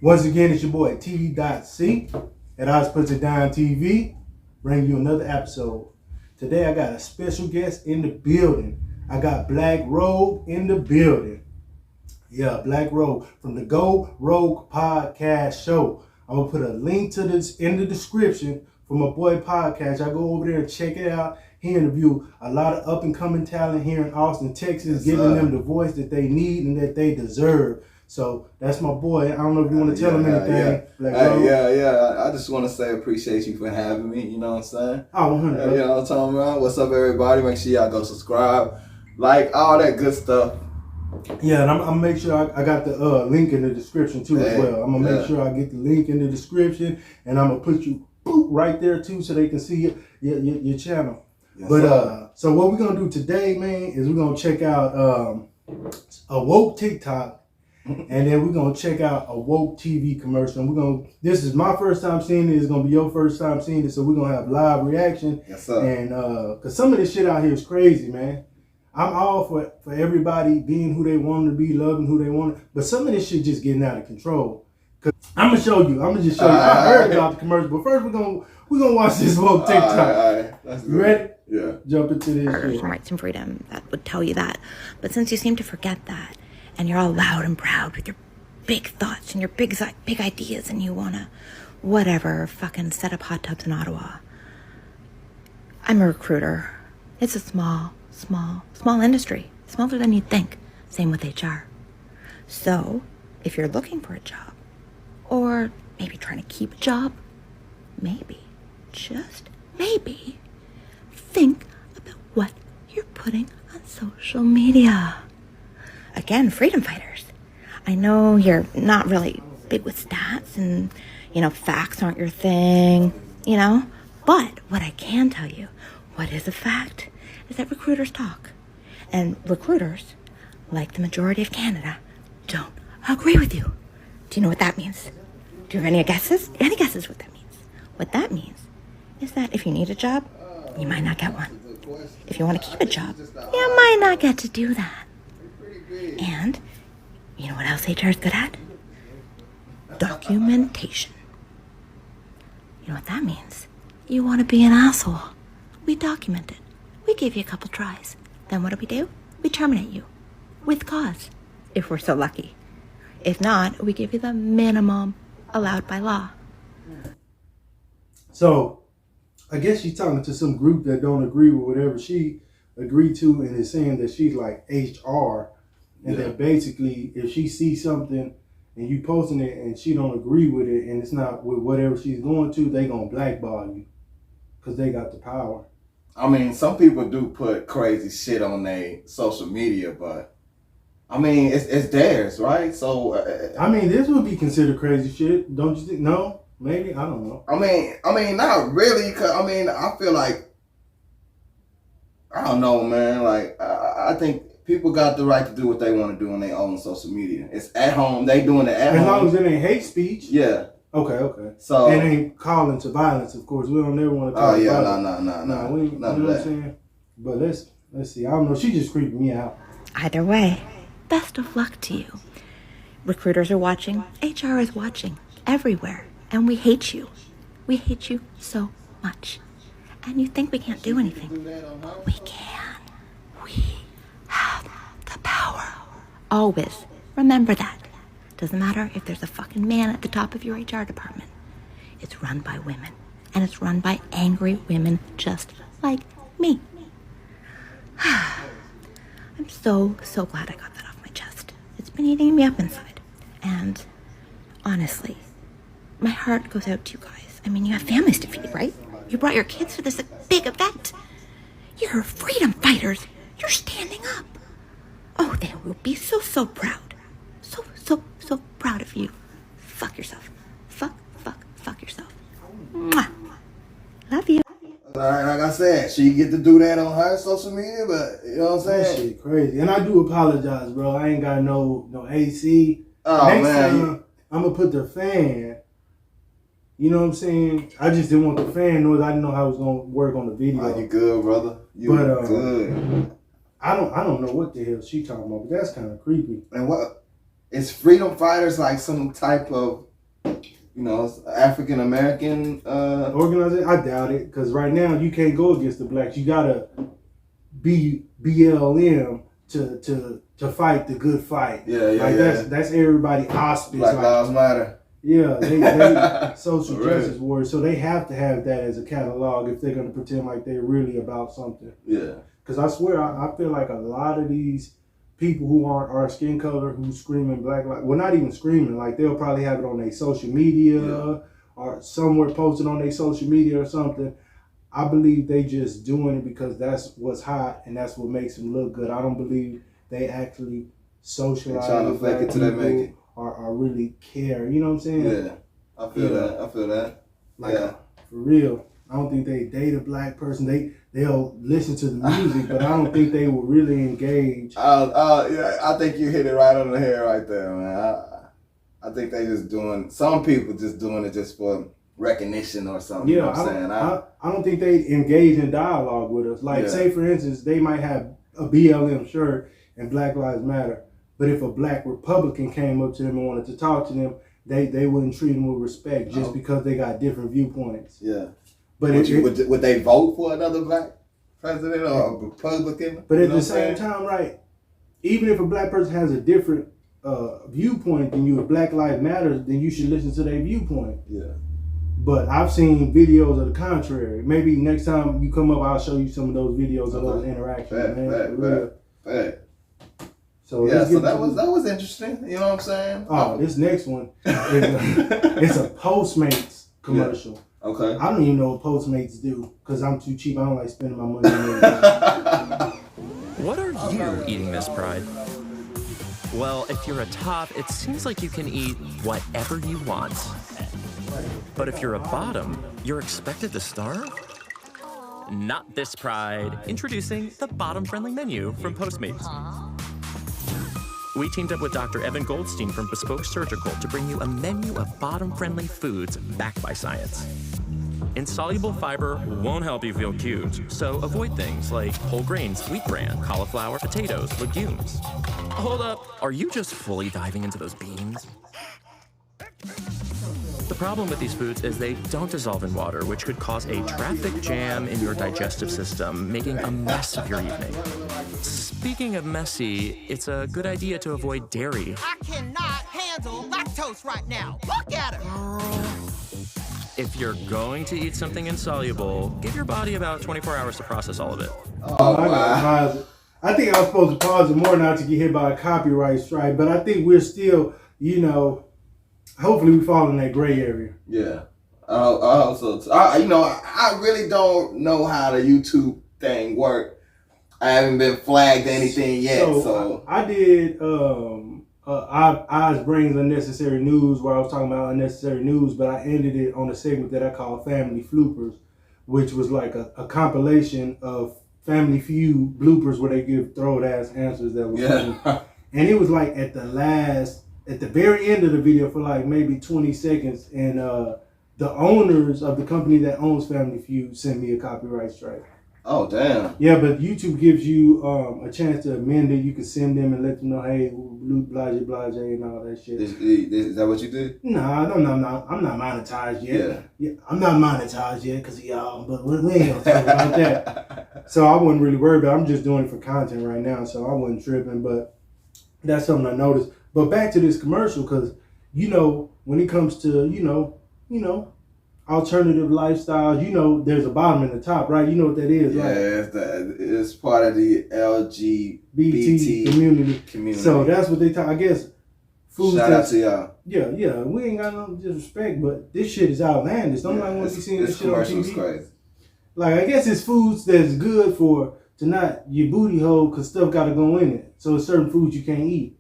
Once again, it's your boy T.C. at Oz Puts It Down TV, bringing you another episode. Today I got a special guest in the building. I got Black Rogue in the building. Yeah, Black Rogue from the Go Rogue Podcast Show. I'm going to put a link to this in the description for my boy podcast. I go over there and check it out. He interviewed a lot of up-and-coming talent here in Austin, Texas, giving them the voice that they need and that they deserve. So that's my boy. I don't know if you want to tell him anything. I just want to say appreciate you for having me. You know what I'm saying? Oh, 100. You know what I'm talking about? What's up, everybody? Make sure y'all go subscribe, like, all that good stuff. Yeah, and I'm going to make sure I got the link in the description too as well. I'm going to make sure I get the link in the description, and I'm going to put you right there too so they can see your channel. Yes, but so what we're going to do today, man, is we're going to check out a woke TikTok. And then we're going to check out a woke TV commercial. And this is my first time seeing it. It's going to be your first time seeing it. So we're going to have live reaction. Yes, sir. And because some of this shit out here is crazy, man. I'm all for everybody being who they want to be, loving who they want. But some of this shit just getting out of control. I'm going to show you. I heard about the commercial. But first we're going to watch this woke TikTok. All right. You ready? Yeah. Jump into this shit. Rights and freedom, that would tell you that. But since you seem to forget that, and you're all loud and proud with your big thoughts and your big ideas, and you wanna, whatever, fucking set up hot tubs in Ottawa. I'm a recruiter. It's a small industry. Smaller than you'd think. Same with HR. So, if you're looking for a job, or maybe trying to keep a job, maybe, just maybe, think about what you're putting on social media. Again, freedom fighters. I know you're not really big with stats and, facts aren't your thing, But what I can tell you, what is a fact, is that recruiters talk. And recruiters, like the majority of Canada, don't agree with you. Do you know what that means? Do you have any guesses? Any guesses what that means? What that means is that if you need a job, you might not get one. If you want to keep a job, you might not get to do that. And you know what else HR is good at? Documentation. You know what that means? You want to be an asshole. We document it. We give you a couple tries. Then what do? We terminate you. With cause. If we're so lucky. If not, we give you the minimum allowed by law. So, I guess she's talking to some group that don't agree with whatever she agreed to and is saying that she's like HR. And that basically, if she sees something and you posting it and she don't agree with it and it's not with whatever she's going to, they gonna blackball you because they got the power. I mean, some people do put crazy shit on their social media, but I mean, it's theirs, right? So I mean, this would be considered crazy shit, don't you think? No, maybe, I don't know. I mean, not really, cause I feel like I don't know, man. Like I think people got the right to do what they want to do on their own social media. It's at home. They doing it at home. As long as it ain't hate speech. Yeah. Okay. So it ain't calling to violence, of course. We don't ever want to call violence. No. We, you know what I'm saying? But let's see. I don't know. She just creeped me out. Either way, best of luck to you. Recruiters are watching. HR is watching. Everywhere. And we hate you. We hate you so much. And you think we can't do anything. We can. We have the power. Always. Remember that. Doesn't matter if there's a fucking man at the top of your HR department. It's run by women. And it's run by angry women just like me. I'm so glad I got that off my chest. It's been eating me up inside. And honestly, my heart goes out to you guys. I mean, you have families to feed, right? You brought your kids to this big event. You're freedom fighters. You're standing up. Oh, they will be so proud. So proud of you. Fuck yourself. Fuck yourself. Mwah. Love you. Like I said, she get to do that on her social media, but you know what I'm saying? That shit crazy. And I do apologize, bro. I ain't got no AC. Oh, Next man. time, I'm going to put the fan. You know what I'm saying? I just didn't want the fan noise. I didn't know how it was going to work on the video. Oh, you good, brother? You good. I don't know what the hell she talking about, but that's kind of creepy. And what? Is freedom fighters like some type of African American organization. I doubt it, because right now you can't go against the blacks. You gotta be BLM to fight the good fight. That's everybody auspice. Black Lives Matter. Yeah, they social justice warriors. So they have to have that as a catalog if they're gonna pretend like they're really about something. Yeah. Because I swear, I feel like a lot of these people who aren't our skin color, who screaming black lives, well, not even screaming, like they'll probably have it on their social media or somewhere posted on their social media or something. I believe they just doing it because that's what's hot and that's what makes them look good. I don't believe they actually socialize with black people or really care. You know what I'm saying? Yeah, I feel that. Like, for real. I don't think they date a black person. They'll listen to the music, but I don't think they will really engage. I think you hit it right on the head right there, man. I think they just doing, some people just doing it just for recognition or something. Yeah, you know what I'm saying? I don't think they engage in dialogue with us. Like, say for instance, they might have a BLM shirt and Black Lives Matter, but if a black Republican came up to them and wanted to talk to them, they wouldn't treat them with respect just because they got different viewpoints. Yeah. But would they vote for another black president or a Republican? But at the same time, right, even if a black person has a different viewpoint than you, if Black Lives Matter, then you should listen to their viewpoint. Yeah. But I've seen videos of the contrary. Maybe next time you come up, I'll show you some of those videos of those interactions. Fact. So that was interesting. You know what I'm saying? Oh, this next one, it's a Postmates commercial. Yeah. Okay. I don't even know what Postmates do because I'm too cheap. I don't like spending my money on anything. What are you eating, Miss Pride? Well, if you're a top, it seems like you can eat whatever you want. But if you're a bottom, you're expected to starve? Not this Pride. Introducing the bottom-friendly menu from Postmates. We teamed up with Dr. Evan Goldstein from Bespoke Surgical to bring you a menu of bottom-friendly foods backed by science. Insoluble fiber won't help you feel cute, so avoid things like whole grains, wheat bran, cauliflower, potatoes, legumes. Hold up, are you just fully diving into those beans? The problem with these foods is they don't dissolve in water, which could cause a traffic jam in your digestive system, making a mess of your evening. Speaking of messy, it's a good idea to avoid dairy. I cannot handle lactose right now. Look at her. If you're going to eat something insoluble, give your body about 24 hours to process all of it. I think I was supposed to pause it more not to get hit by a copyright strike, but I think we're still, hopefully we fall in that gray area. Yeah. I hope so too. I really don't know how the YouTube thing works. I haven't been flagged anything yet. So I did Oz Brings Unnecessary News, where I was talking about unnecessary news, but I ended it on a segment that I call Family Floopers, which was like a compilation of Family Feud bloopers where they give throwed-ass answers that were funny. And it was like at the very end of the video for like maybe 20 seconds, and the owners of the company that owns Family Feud sent me a copyright strike. Oh, damn. Yeah, but YouTube gives you a chance to amend it. You can send them and let them know, hey, blase, blase, and all that shit. Is that what you did? No, I'm not monetized yet. Yeah, I'm not monetized yet because of y'all, but we ain't gonna talk about that. So I wasn't really worried about it. I'm just doing it for content right now, so I wasn't tripping, but that's something I noticed. But back to this commercial, because, when it comes to, alternative lifestyles, there's a bottom and a top, right? You know what that is, right? Yeah, it's part of the LGBT community. So that's what they talk. I guess food. Shout out to y'all. Yeah. We ain't got no disrespect, but this shit is outlandish. Don't nobody want to be seeing this shit on TV. Crazy. Like, I guess it's foods that's good to not your booty hole because stuff got to go in it. So it's certain foods you can't eat.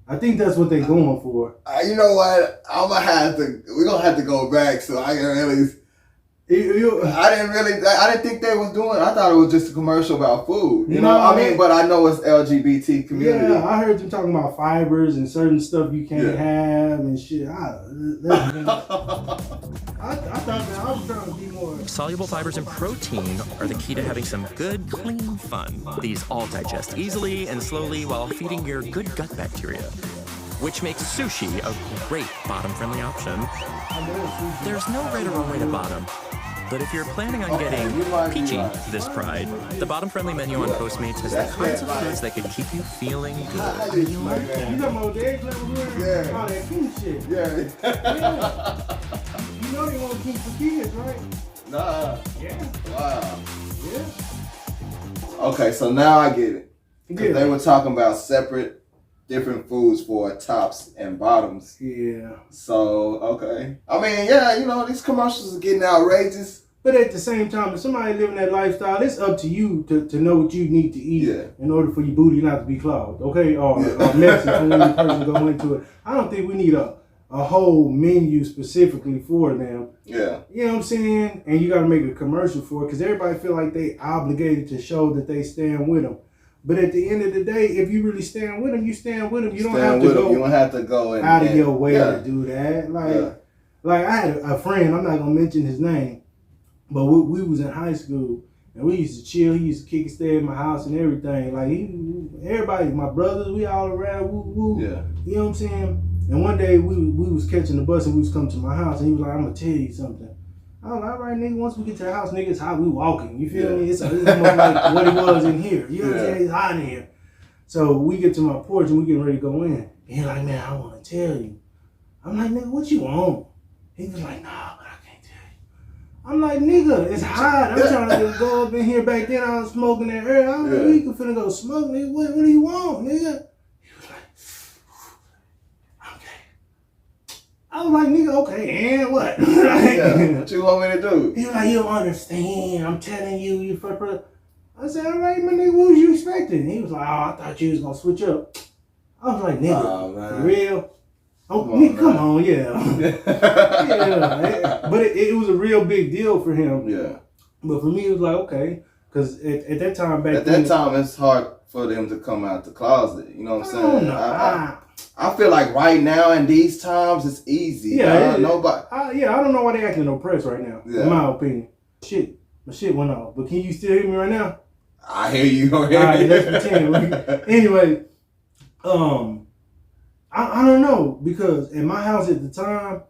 I think that's what they're going for. You know what? We're going to have to go back so I can really... I didn't think they was doing... I thought it was just a commercial about food. You know what I mean? But I know it's LGBT community. Yeah, I heard them talking about fibers and certain stuff you can't have and shit. I thought that I was trying to be more... Soluble fibers and protein are the key to having some good, clean fun. These all digest easily and slowly while feeding your good gut bacteria. which makes sushi a great bottom-friendly option. There's no right or wrong way to bottom, but if you're planning on getting peachy this Pride, the bottom-friendly menu on Postmates has the kinds of foods that could keep you feeling good. You got my old eggs over here? Yeah. All that pink shit. Yeah. You know they want pink for kids, right? Nah. Yeah. Wow. Yeah. Okay, so now I get it. Because Yeah. they were talking about separate, different foods for tops and bottoms. Yeah. So, okay. I mean, yeah, you know, these commercials are getting outrageous. But at the same time, if somebody living that lifestyle, it's up to you to know what you need to eat in order for your booty not to be clogged, okay? Or messy for when the person go into it. I don't think we need a whole menu specifically for them. Yeah. You know what I'm saying? And you got to make a commercial for it because everybody feel like they obligated to show that they stand with them. But at the end of the day, if you really stand with them, you stand with them. You don't have to go. You don't have to go out of your way to do that. Like I had a friend. I'm not gonna mention his name, but we was in high school and we used to chill. He used to kick and stay at my house and everything. Like everybody, my brothers, we all around. Woo woo. Yeah. You know what I'm saying? And one day we was catching the bus and we was coming to my house and he was like, "I'm gonna tell you something." I was like, "All right, nigga, once we get to the house, nigga, it's how we walking." You feel me? It's almost like what it was in here. You know what I'm saying? It's hot in here. So we get to my porch and we getting ready to go in. And he's like, "Man, I want to tell you." I'm like, "Nigga, what you want?" He was like, "Nah, but I can't tell you." I'm like, "Nigga, it's hot. I'm trying to go up in here." Back then I was smoking that early. I was like, "We can finna go smoke, nigga. What do you want, nigga?" I was like, "Nigga, okay, and what?" What you want me to do? He was like, "You don't understand. I'm telling you, you first person." I said, "All right, my nigga, what was you expecting?" He was like, "Oh, I thought you was gonna switch up." I was like, "Nigga, for real?" Oh, nigga, come on, yeah. But it was a real big deal for him. Yeah. But for me, it was like, okay, because at that time back then. At that time, it's hard for them to come out the closet. You know what I'm saying? I feel like right now in these times, it's easy. Yeah. Nobody. I don't know why they acting oppressed right now, in my opinion. My shit went off. But can you still hear me right now? I hear you. All right, let's pretend. Anyway, I don't know, because in my house at the time,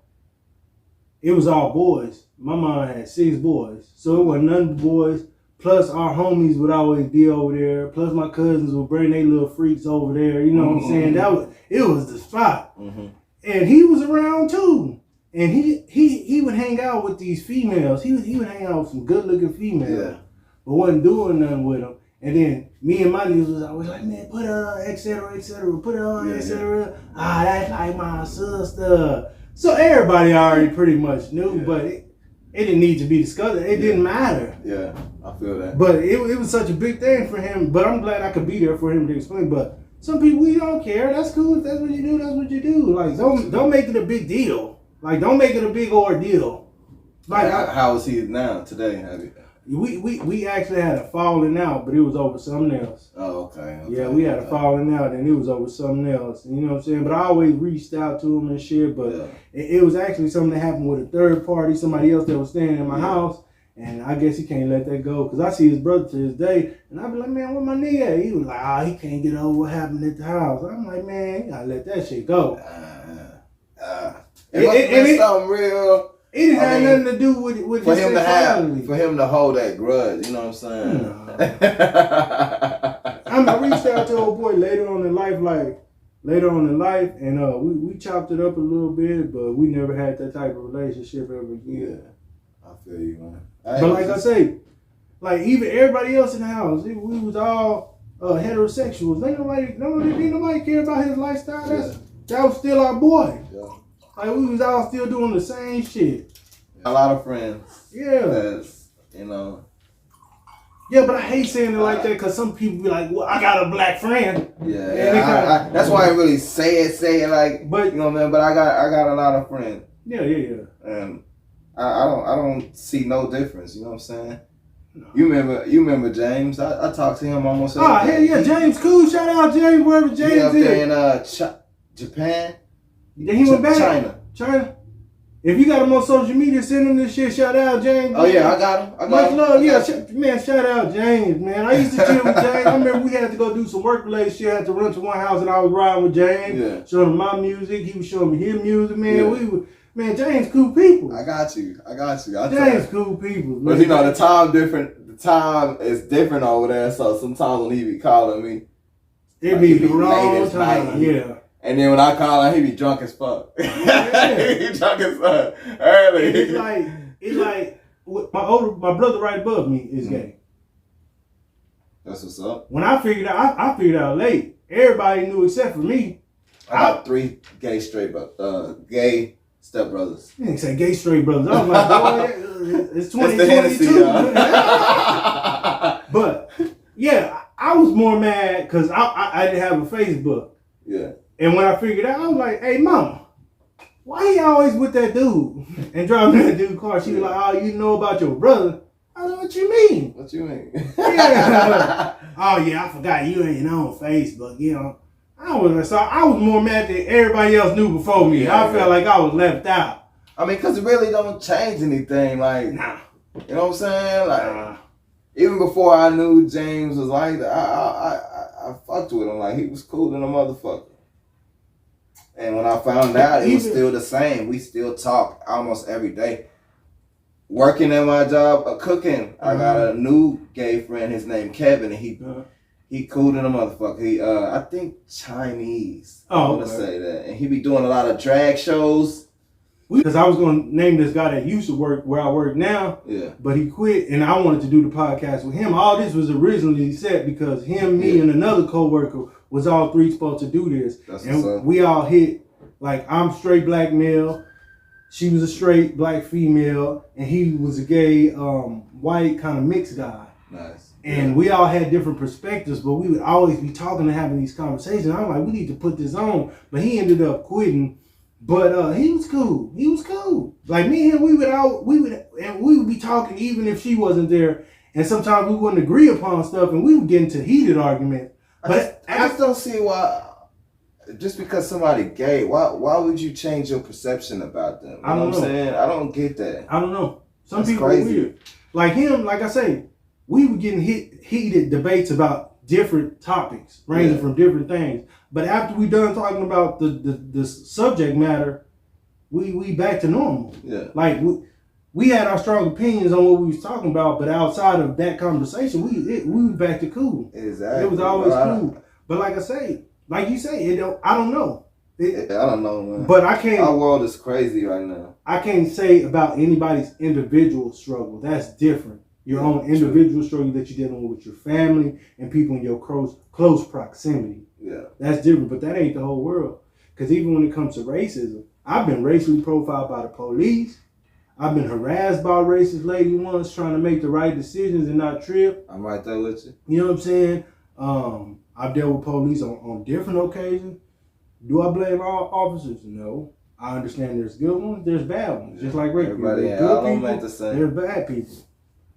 it was all boys. My mom had 6 boys, so it wasn't none boys. Plus our homies would always be over there. Plus my cousins would bring their little freaks over there. You know what I'm saying? It was the spot. Mm-hmm. And he was around too. And he would hang out with these females. He would hang out with some good looking females, but wasn't doing nothing with them. And then me and my niggas was always like, "Man, put her on, et cetera, put her on, et cetera. Ah, that's like my sister." So everybody already pretty much knew, but it didn't need to be discussed. It didn't matter. Yeah, I feel that. But it was such a big thing for him. But I'm glad I could be there for him to explain. But some people, we don't care. That's cool. If that's what you do, that's what you do. Like, don't make it a big deal. Like, don't make it a big ordeal. Like, how is he now today? We actually had a falling out, but it was over something else. Oh, okay. Yeah, we had a falling out, and it was over something else. You know what I'm saying? But I always reached out to him and shit. But it was actually something that happened with a third party, somebody else that was staying in my house. And I guess he can't let that go. Because I see his brother to this day. And I be like, "Man, where my nigga at?" He was like, he can't get over what happened at the house. I'm like, "Man, you gotta let that shit go." It must have been something real. It didn't have nothing to do with for him to have, for him to hold that grudge. You know what I'm saying? No. I reached out to old boy later on in life, and we chopped it up a little bit, but we never had that type of relationship ever again. Yeah, I feel you, man. But like I say, like even everybody else in the house, we was all heterosexuals. Ain't nobody care about his lifestyle. That was still our boy. Yeah. Like we was all still doing the same shit. A lot of friends. Yeah. That's, you know. Yeah, but I hate saying it like that because some people be like, "Well, I got a black friend." Yeah. That's why I really say it like. But you know, man. But I got a lot of friends. Yeah. And I don't see no difference. You know what I'm saying? No. You remember James? I talked to him almost. Hell yeah, James cool. Shout out James wherever James up is. There in Japan. Then he went back. China. Yeah, If you got him on social media, send him this shit. Shout out, James. Oh, yeah, I got him. Much love. Yeah, man, shout out, James, man. I used to chill with James. I remember we had to go do some work-related shit. I had to run to one house, and I was riding with James. Yeah. Showing him my music. He was showing me his music, man. Yeah. Man, James cool people. I got you. James cool people. But you know, the time is different over there, so sometimes when he be calling me, it be the late wrong as time. night. Yeah. And then when I call him, he be drunk as fuck. Yeah. He drunk as fuck early. And it's like my brother right above me is gay. That's what's up. When I figured out late. Everybody knew except for me. I got 3 gay gay stepbrothers. You didn't say gay straight brothers. I was like, boy, it's 2022. But yeah, I was more mad because I didn't have a Facebook. Yeah. And when I figured out, I was like, hey, mama, why he always with that dude and driving that dude's car? She was like, oh, you know about your brother? I was like, what you mean? What you mean? Yeah. Oh, yeah, I forgot you ain't on Facebook, you know. I was more mad that everybody else knew before me. Yeah, I felt like I was left out. I mean, because it really don't change anything. Like, Nah. You know what I'm saying? Like, even before I knew James was like that, I fucked with him. Like, he was cool than a motherfucker. And when I found out, it was still the same. We still talk almost every day. Working at my job, cooking, I got a new gay friend. His name Kevin, and he cool than a motherfucker. He, I think Chinese. I want to say that. And he be doing a lot of drag shows. Because I was going to name this guy that used to work where I work now, but he quit, and I wanted to do the podcast with him. All this was originally set because him, me, and another coworker was all 3 supposed to do this. And we all hit, like, I'm straight black male, she was a straight black female, and he was a gay, white kind of mixed guy. Nice. And we all had different perspectives, but we would always be talking and having these conversations. I'm like, we need to put this on. But he ended up quitting. But he was cool. He was cool. Like me and him, we would be talking even if she wasn't there. And sometimes we wouldn't agree upon stuff, and we would get into heated arguments. But I just don't see why. Just because somebody gay, why would you change your perception about them? You know what I'm saying? I don't get that. I don't know. Some people are weird. Like him, like I say, we were getting heated debates about different topics, ranging from different things. But after we done talking about the subject matter, we back to normal. Yeah. Like we had our strong opinions on what we was talking about, but outside of that conversation, we was back to cool. Exactly. It was always cool. But like I say, like you say, I don't know. I don't know, man. But I can't. Our world is crazy right now. I can't say about anybody's individual struggle. That's different. Your own individual struggle that you're dealing with your family and people in your close proximity. Yeah. That's different, but that ain't the whole world. Because even when it comes to racism, I've been racially profiled by the police. I've been harassed by a racist lady once trying to make the right decisions and not trip. I'm right there with you. You know what I'm saying? I've dealt with police on different occasions. Do I blame all officers? No. I understand there's good ones, there's bad ones. Just like rape people. There's good people, there's bad people.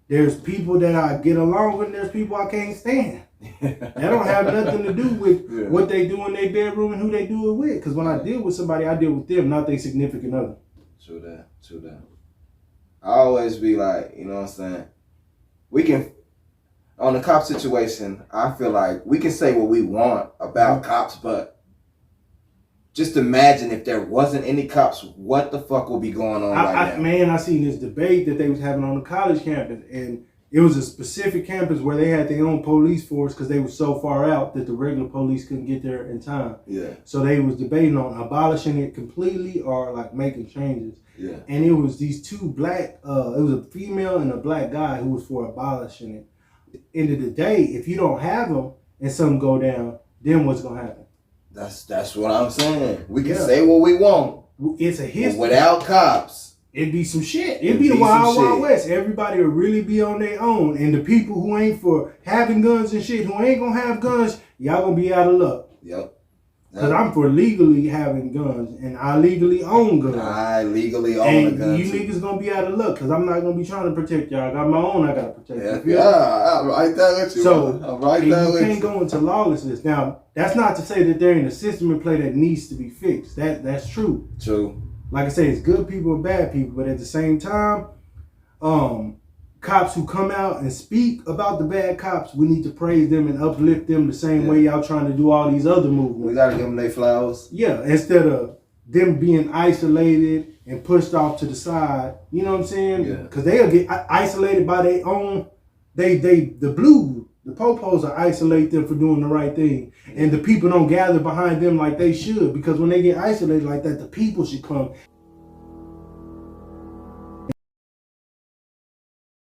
There's people that I get along with, and there's people I can't stand. That don't have nothing to do with what they do in their bedroom and who they do it with. Because when I deal with somebody, I deal with them, not their significant other. True that. I always be like, you know what I'm saying? We can, on the cop situation, I feel like we can say what we want about cops, but just imagine if there wasn't any cops, what the fuck would be going on right now? Man, I seen this debate that they was having on the college campus, and it was a specific campus where they had their own police force because they were so far out that the regular police couldn't get there in time. Yeah. So they was debating on abolishing it completely or like making changes. Yeah. And it was these two black, it was a female and a black guy who was for abolishing it. At the end of the day, if you don't have them and something go down, then what's gonna happen? That's what I'm saying. We can say what we want. It's a history. Without cops, it'd be some shit. It'd be the Wild West. Everybody would really be on their own. And the people who ain't for having guns and shit, who ain't gonna have guns, y'all gonna be out of luck. Yep. Because I'm for legally having guns, and I legally own guns. I legally own a gun. And you niggas gonna be out of luck, because I'm not gonna be trying to protect y'all. I got my own I gotta protect. I'm right there with you. So, you can't go into lawlessness. Now, that's not to say that there ain't a system in play that needs to be fixed. That's true. True. like I say, it's good people and bad people, but at the same time, cops who come out and speak about the bad cops, we need to praise them and uplift them the same way y'all trying to do all these other movements. We gotta give them their flowers. Yeah, instead of them being isolated and pushed off to the side, you know what I'm saying? Yeah. Because they'll get isolated by their own. The popos will isolate them for doing the right thing, and the people don't gather behind them like they should. Because when they get isolated like that, the people should come